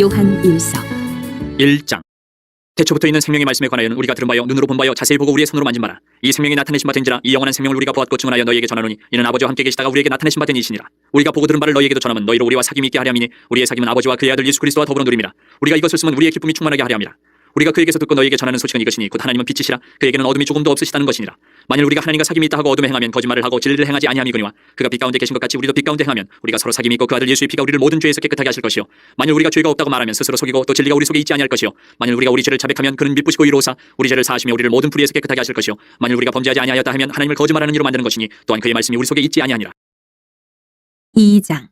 요한 1서 1장. 태초부터 있는 생명의 말씀에 관하여는 우리가 들은 바요 눈으로 본 바요 자세히 보고 우리의 손으로 만진 바라. 이 생명이 나타내신 바 된지라 이 영원한 생명을 우리가 보았고 증언하여 너희에게 전하노니 이는 아버지와 함께 계시다가 우리에게 나타내신 바 된 이시니라. 우리가 보고 들은 바를 너희에게도 전하면 너희로 우리와 사귐이 있게 하려 함이니 우리의 사귐은 아버지와 그의 아들 예수 그리스도와 더불어 누림이라. 우리가 이것을 쓰면 우리의 기쁨이 충만하게 하려 함이라. 우리가 그에게서 듣고 너희에게 전하는 소식은 이것이니 곧 하나님은 빛이시라 그에게는 어둠이 조금도 없으시다는 것이니라. 만일 우리가 하나님과 사귐이 있다 하고 어둠에 행하면 거짓말을 하고 진리를 행하지 아니함이거니와 그가 빛 가운데 계신 것 같이 우리도 빛 가운데 행하면 우리가 서로 사귐이 있고 그 아들 예수의 피가 우리를 모든 죄에서 깨끗하게 하실 것이요 만일 우리가 죄가 없다고 말하면 스스로 속이고 또 진리가 우리 속에 있지 아니할 것이요 만일 우리가 우리 죄를 자백하면 그는 미쁘시고 의로우사 우리 죄를 사하시며 우리를 모든 불의에서 깨끗하게 하실 것이요 만일 우리가 범죄하지 아니하였다 하면 하나님을 거짓말하는 이로 만드는 것이니 또한 그의 말씀이 우리 속에 있지 아니하니라. 2장.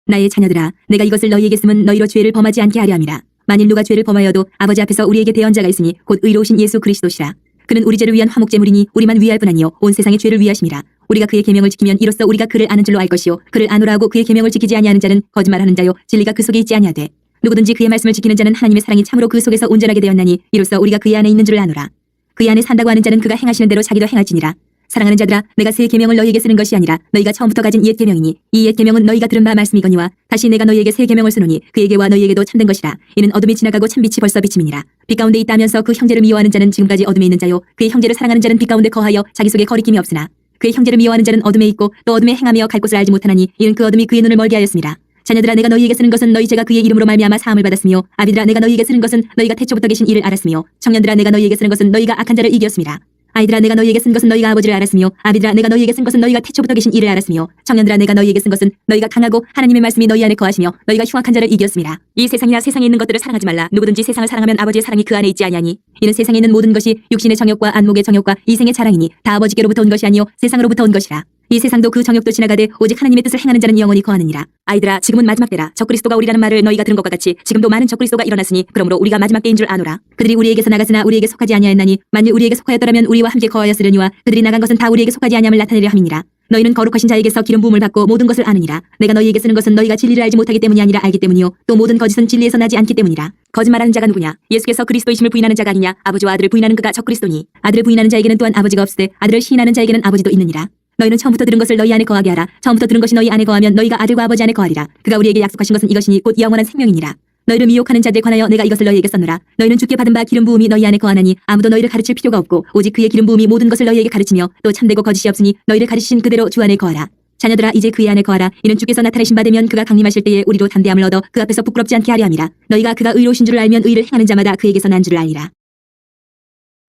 나의 자녀들아, 내가 이것을 너희에게 쓰면 너희로 죄를 범하지 않게 하려 함이라. 만일 누가 죄를 범하여도 아버지 앞에서 우리에게 대언자가 있으니 곧 의로우신 예수 그리스도시라. 그는 우리 죄를 위한 화목제물이니 우리만 위할 뿐 아니요 온 세상의 죄를 위하심이라. 우리가 그의 계명을 지키면 이로써 우리가 그를 아는 줄로 알 것이요 그를 아노라 하고 그의 계명을 지키지 아니하는 자는 거짓말하는 자요 진리가 그 속에 있지 아니하되 누구든지 그의 말씀을 지키는 자는 하나님의 사랑이 참으로 그 속에서 온전하게 되었나니 이로써 우리가 그의 안에 있는 줄을 아노라. 그의 안에 산다고 하는 자는 그가 행하시는 대로 자기도 행할지니라. 사랑하는 자들아, 내가 새 계명을 너희에게 쓰는 것이 아니라 너희가 처음부터 가진 옛 계명이니 이 옛 계명은 너희가 들은 바 말씀이거니와 다시 내가 너희에게 새 계명을 쓰노니 그에게와 너희에게도 참된 것이라. 이는 어둠이 지나가고 참빛이 벌써 비침이니라. 빛 가운데 있다면서 그 형제를 미워하는 자는 지금까지 어둠에 있는 자요 그의 형제를 사랑하는 자는 빛 가운데 거하여 자기 속에 거리낌이 없으나 그의 형제를 미워하는 자는 어둠에 있고 또 어둠에 행하며 갈 곳을 알지 못하나니 이는 그 어둠이 그의 눈을 멀게 하였습니다. 자녀들아, 내가 너희에게 쓰는 것은 너희 죄가 그의 이름으로 말미암아 사함을 받았으며 아비들아, 내가 너희에게 쓰는 것은 너희가 태초부터 계신 이를 알았으며 청년들아, 내가 너희에게 쓰는 것은 너희가 악한 자를 이겼습니다. 아이들아, 내가 너희에게 쓴 것은 너희가 아버지를 알았으며 아비들아, 내가 너희에게 쓴 것은 너희가 태초부터 계신 이를 알았으며 청년들아, 내가 너희에게 쓴 것은 너희가 강하고 하나님의 말씀이 너희 안에 거하시며 너희가 흉악한 자를 이겼습니다. 이 세상이나 세상에 있는 것들을 사랑하지 말라. 누구든지 세상을 사랑하면 아버지의 사랑이 그 안에 있지 아니하니 이는 세상에 있는 모든 것이 육신의 정욕과 안목의 정욕과 이생의 자랑이니 다 아버지께로부터 온 것이 아니요 세상으로부터 온 것이라. 이 세상도 그 정욕도 지나가되 오직 하나님의 뜻을 행하는 자는 영원히 거하느니라. 아이들아, 지금은 마지막 때라. 적그리스도가 오리라는 말을 너희가 들은 것과 같이 지금도 많은 적그리스도가 일어났으니 그러므로 우리가 마지막 때인 줄 아노라. 그들이 우리에게서 나갔으나 우리에게 속하지 아니하였나니 만일 우리에게 속하였더라면 우리와 함께 거하였으려니와 그들이 나간 것은 다 우리에게 속하지 아니함을 나타내려 함이니라. 너희는 거룩하신 자에게서 기름 부음을 받고 모든 것을 아느니라. 내가 너희에게 쓰는 것은 너희가 진리를 알지 못하기 때문이 아니라 알기 때문이요 또 모든 거짓은 진리에서 나지 않기 때문이라. 거짓말하는 자가 누구냐? 예수께서 그리스도이심을 부인하는 자가 아니냐? 아버지와 아들을 부인하는 그가 적그리스도니 아들을 부인하는 자에게는 또한 아버지가 없으되 아들을 시인하는 자에게는 아버지도 있느니라. 너희는 처음부터 들은 것을 너희 안에 거하게 하라. 처음부터 들은 것이 너희 안에 거하면 너희가 아들과 아버지 안에 거하리라. 그가 우리에게 약속하신 것은 이것이니 곧 영원한 생명이니라. 너희를 미혹하는 자들에 관하여 내가 이것을 너희에게 썼노라. 너희는 주께 받은 바 기름 부음이 너희 안에 거하나니 아무도 너희를 가르칠 필요가 없고 오직 그의 기름 부음이 모든 것을 너희에게 가르치며 또 참되고 거짓이 없으니 너희를 가르치신 그대로 주 안에 거하라. 자녀들아, 이제 그의 안에 거하라. 이는 주께서 나타내신 바 되면 그가 강림하실 때에 우리로 담대함을 얻어 그 앞에서 부끄럽지 않게 하려 함이라. 너희가 그가 의로우신 줄을 알면 의를 행하는 자마다 그에게서 난 줄을 알리라.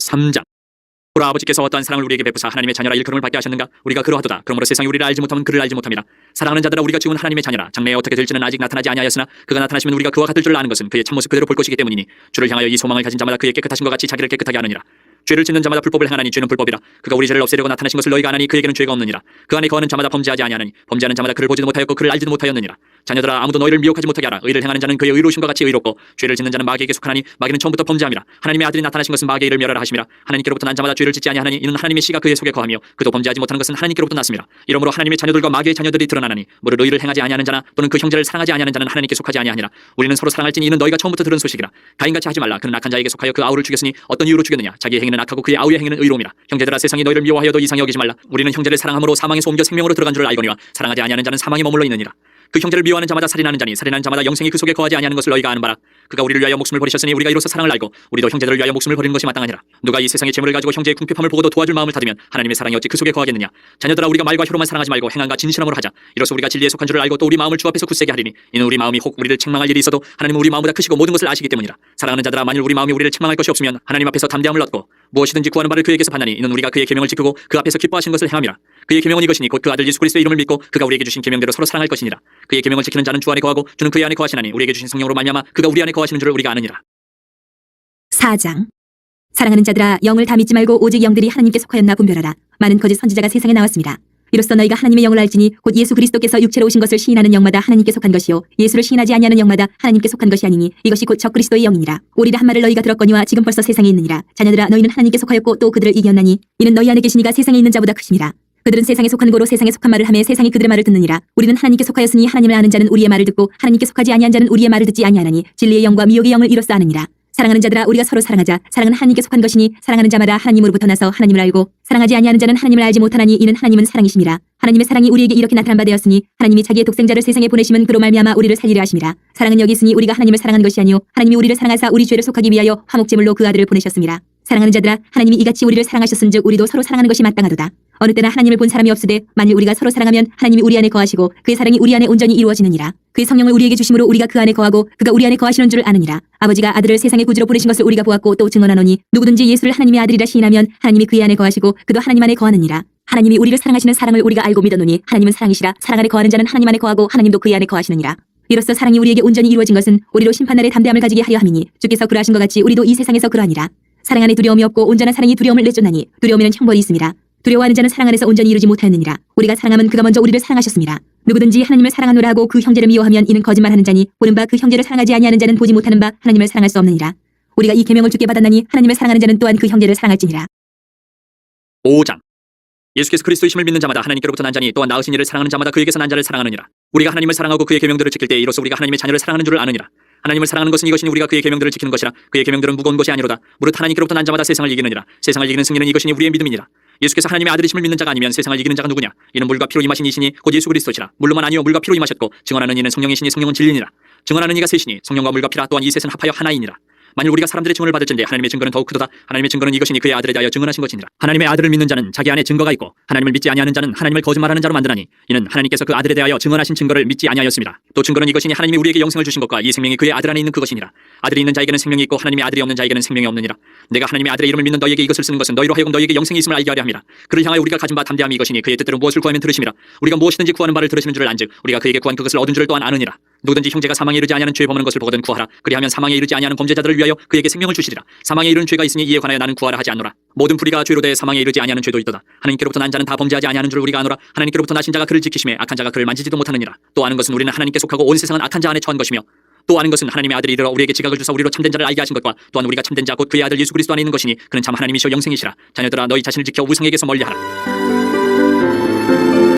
3장. 보라, 아버지께서 어떠한 사랑을 우리에게 베푸사 하나님의 자녀라 일컬음을 받게 하셨는가? 우리가 그러하도다. 그러므로 세상이 우리를 알지 못하면 그를 알지 못함이라. 사랑하는 자들아, 우리가 지금 하나님의 자녀라. 장래에 어떻게 될지는 아직 나타나지 아니하였으나 그가 나타나시면 우리가 그와 같을 줄을 아는 것은 그의 참모습 그대로 볼 것이기 때문이니 주를 향하여 이 소망을 가진 자마다 그의 깨끗하신 것 같이 자기를 깨끗하게 하느니라. 죄를 짓는 자마다 불법을 행하니 죄는 불법이라. 그가 우리 죄를 없애려고 나타나신 것을 너희가 아나니 그에게는 죄가 없느니라. 그 안에 거하는 자마다 범죄하지 아니하나니 범죄하는 자마다 그를 보지도 못하였고 그를 알지도 못하였느니라. 자녀들아, 아무도 너희를 미혹하지 못하게 하라. 의를 행하는 자는 그의 의로우심과 같이 의롭고 죄를 짓는 자는 마귀에게 속하나니 마귀는 처음부터 범죄함이라. 하나님의 아들이 나타나신 것은 마귀의 일을 멸하라 하심이라. 하나님께로부터 난 자마다 죄를 짓지 아니하나니 이는 하나님의 씨가 그의 속에 거하며 그도 범죄하지 못하는 것은 하나님께로부터 났음이라. 이러므로 하나님의 자녀들과 마귀의 자녀들이 드러나나니 무릇 의를 행하지 아니하는 자나 또는 그 형제를 사랑하지 아니하는 자는 하나님께 속하지 아니하니라. 우리는 서로 사랑할지니 이는 너희가 처음부터 들은 소식이라. 가인같이 하지 말라. 그는 악한 자에게 속하여 그 아우를 죽였으니 어떤 이유로 죽였느냐? 자기의 행위는 악하고 그의 아우의 행위는 의로움이라. 형제들아, 세상이 너희를 미워하여도 이상히 여기지 말라. 우리는 형제를 사랑함으로 사망에서 옮겨 생명으로 들어간 줄을 알거니와 사랑하지 아니하는 자는 사망에 머물러 있느니라. 그 형제를 미워하는 자마다 살인하는 자니 살인하는 자마다 영생이 그 속에 거하지 아니하는 것을 너희가 아는 바라. 그가 우리를 위하여 목숨을 버리셨으니 우리가 이로써 사랑을 알고 우리도 형제들을 위하여 목숨을 버리는 것이 마땅하니라. 누가 이 세상의 재물을 가지고 형제의 궁핍함을 보고도 도와줄 마음을 닫으면 하나님의 사랑이 어찌 그 속에 거하겠느냐. 자녀들아, 우리가 말과 혀로만 사랑하지 말고 행함과 진실함으로 하자. 이로써 우리가 진리에 속한 줄을 알고 또 우리 마음을 주 앞에서 굳세게 하리니 이는 우리 마음이 혹 우리를 책망할 일이 있어도 하나님은 우리 마음보다 크시고 모든 것을 아시기 때문이라. 사랑하는 자들아, 만일 우리 마음이 우리를 책망할 것이 없으면 하나님 앞에서 담대함을 얻고 무엇이든지 구하는 바를 그에게서 받나니 이는 우리가 그의 계명을 지키고 그 앞에서 기뻐하신 것을 행함이라. 그의 계명은 이것이니 곧 그 아들 예수 그리스도의 이름을 믿고 그가 우리에게 주신 계명대로 서로 사랑할 것이니라. 그의 계명을 지키는 자는 주 안에 거하고 주는 그의 안에 거하시나니 우리에게 주신 성령으로 말미암아 그가 우리 안에 거하시는 줄을 우리가 아느니라. 4장. 사랑하는 자들아, 영을 다 믿지 말고 오직 영들이 하나님께 속하였나 분별하라. 많은 거짓 선지자가 세상에 나왔습니다. 이로써 너희가 하나님의 영을 알지니 곧 예수 그리스도께서 육체로 오신 것을 시인하는 영마다 하나님께 속한 것이요 예수를 시인하지 아니하는 영마다 하나님께 속한 것이 아니니 이것이 곧 적그리스도의 영이니라. 오리라 한 말을 너희가 들었거니와 지금 벌써 세상에 있느니라. 자녀들아, 너희는 하나님께 속하였고 또 그들을 이겼나니 이는 너희 안에 계시니가 세상에 있는 자보다 크심이라. 그들은 세상에 속한 고로 세상에 속한 말을 하며 세상이 그들의 말을 듣느니라. 우리는 하나님께 속하였으니 하나님을 아는 자는 우리의 말을 듣고 하나님께 속하지 아니한 자는 우리의 말을 듣지 아니하나니 진리의 영과 미혹의 영을 이로써 아느니라. 사랑하는 자들아 우리가 서로 사랑하자. 사랑은 하나님께 속한 것이니 사랑하는 자마다 하나님으로부터 나서 하나님을 알고 사랑하지 아니하는 자는 하나님을 알지 못하나니 이는 하나님은 사랑이심이라. 하나님의 사랑이 우리에게 이렇게 나타난 바 되었으니 하나님이 자기의 독생자를 세상에 보내심은 그로 말미암아 우리를 살리려 하심이라. 사랑은 여기 있으니 우리가 하나님을 사랑한 것이 아니요 하나님이 우리를 사랑하사 우리 죄를 속하기 위하여 화목제물로 그 아들을 보내셨습니다. 사랑하는 자들아 하나님이 이같이 우리를 사랑하셨은즉 우리도 서로 사랑하는 것이 마땅하도다. 어느 때나 하나님을 본 사람이 없으되 만일 우리가 서로 사랑하면 하나님이 우리 안에 거하시고 그의 사랑이 우리 안에 온전히 이루어지느니라. 그의 성령을 우리에게 주심으로 우리가 그 안에 거하고 그가 우리 안에 거하시는 줄 아느니라. 아버지가 아들을 세상의 구주로 보내신 것을 우리가 보았고 또 증언하노니 누구든지 예수를 하나님의 아들이라 시인하면 하나님이 그의 안에 거하시고 그도 하나님 안에 거하느니라. 하나님이 우리를 사랑하시는 사랑을 우리가 알고 믿었노니 하나님은 사랑이시라. 사랑 안에 거하는 자는 하나님 안에 거하고 하나님도 그의 안에 거하시느니라. 이로써 사랑이 우리에게 온전히 이루어진 것은 우리로 심판날에 담대함을 가지게 하려 함이니 주께서 그러하신 것 같이 우리도 이 세상에서 그러하니라. 사랑 안에 두려움이 없고 온전한 사랑이 두려움을 내쫓나니 두려움에는 형벌이 있음이라. 두려워하는 자는 사랑 안에서 온전히 이루지 못하였느니라. 우리가 사랑하면 그가 먼저 우리를 사랑하셨습니다. 누구든지 하나님을 사랑하노라 하고 그 형제를 미워하면 이는 거짓말하는 자니 보는 바 그 형제를 사랑하지 아니하는 자는 보지 못하는 바 하나님을 사랑할 수 없느니라. 우리가 이 계명을 주께 받았나니 하나님을 사랑하는 자는 또한 그 형제를 사랑할지니라. 5장. 예수께서 그리스도의 심을 믿는 자마다 하나님께로부터 난 자니 또한 낳으신 이를 사랑하는 자마다 그에게서 난 자를 사랑하느니라. 우리가 하나님을 사랑하고 그의 계명들을 지킬 때 이로써 우리가 하나님의 자녀를 사랑하는 줄을 아느니라. 하나님을 사랑하는 것은 이것이니 우리가 그의 계명들을 지키는 것이라. 그의 계명들은 무거운 것이 아니로다. 무릇 하나님께로부터 난 자마다 세상을 이기느니라. 세상을 이기는 승리는 이것이니 우리의 믿음이니라. 예수께서 하나님의 아들이심을 믿는 자가 아니면 세상을 이기는 자가 누구냐? 이는 물과 피로 임하신 이시니 곧 예수 그리스도시라. 물로만 아니요 물과 피로 임하셨고 증언하는 이는 성령이시니 성령은 진리니라. 증언하는 이가 셋이니 성령과 물과 피라. 또한 이 셋은 합하여 하나이니라. 만일 우리가 사람들의 증언을 받을진대 하나님의 증거는 더욱 크도다. 하나님의 증거는 이것이니 그의 아들에 대하여 증언하신 것이니라. 하나님의 아들을 믿는 자는 자기 안에 증거가 있고 하나님을 믿지 아니하는 자는 하나님을 거짓말하는 자로 만드나니 이는 하나님께서 그 아들에 대하여 증언하신 증거를 믿지 아니하였습니다. 또 증거는 이것이니 하나님이 우리에게 영생을 주신 것과 이 생명이 그의 아들 안에 있는 그것이니라. 아들이 있는 자에게는 생명이 있고 하나님의 아들이 없는 자에게는 생명이 없느니라. 내가 하나님의 아들의 이름을 믿는 너희에게 이것을 쓰는 것은 너희로 하여금 너희에게 영생이 있음을 알게 하려 함이라. 그를 향하여 우리가 가진 바 담대함이 이것이니 그의 뜻대로 무엇을 구하면 들으심이라. 우리가 무엇이든지 구하는 바를 들으시는 줄을 안즉 우리가 그에게 구한 그것을 얻은 줄을 또한 아느니라. 누구든지 형제가 사망에 이르지 아니하는 죄 범하는 것을 보거든 구하라. 그리하면 사망에 이르지 아니하는 범죄자들을 위하여 그에게 생명을 주시리라. 사망에 이르는 죄가 있으니 이에 관하여 나는 구하라 하지 않노라. 모든 불의가 죄로 대해 사망에 이르지 아니하는 죄도 있도다. 하나님께로부터 난 자는 다 범죄하지 아니하는 줄을 우리가 아노라. 하나님께로부터 나신 자가 그를 지키심에 악한 자가 그를 만지지도 못하느니라. 또 아는 것은 우리는 하나님께 속하고 온 세상은 악한 자 안에 처한 것이며 또 아는 것은 하나님의 아들이 이르러 우리에게 지각을 주사 우리로 참된 자를 알게 하신 것과 또한 우리가 참된 자 곧 그의 아들 예수 그리스도 안에 있는 것이니 그는 참 하나님이시여 영생이시라. 자녀들아 너희 자신을 지켜 우상에게서 멀리하라.